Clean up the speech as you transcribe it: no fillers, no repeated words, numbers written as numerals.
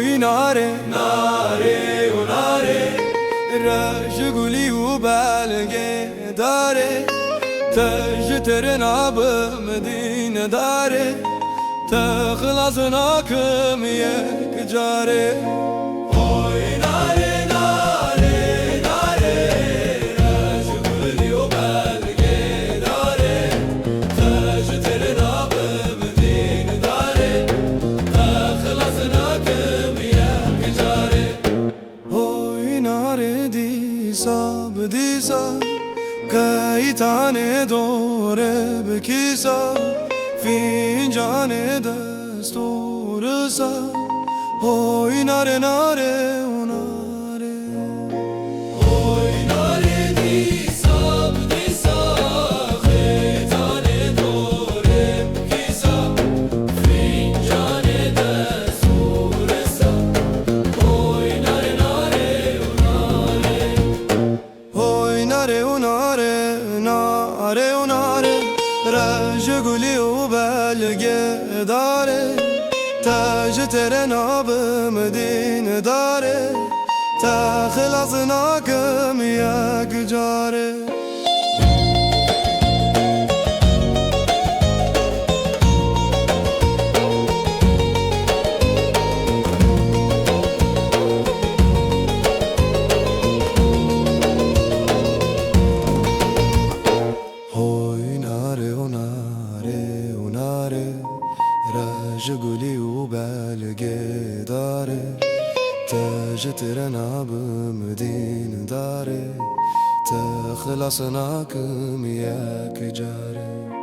هوي ناري ناري وناري رجقولي وبالقي داري تجترنا بمدينة داري تخلصناكم ياك جاري هوي ناري ناري ناري رجقولي وبالقي داري تجترنا بمدينة داري تخلصناكم ياك جاري هوي ناري ديسا بديسا كايتاني دور بكيسا فنجان دستور سا هوي ناري ناري وناري هوي ناري ديسا بديسا كايتاني دور بكيسا فنجان دستور سا هوي ناري ناري وناري هوي ناري وناري ناري وناري رجقولي وبالقي داري تجترنا بمدينة داري تخلصناكم ياك جاري رجقولي وبالقي داري تجترنا بمدينة داري تخلصناكم ياك جاري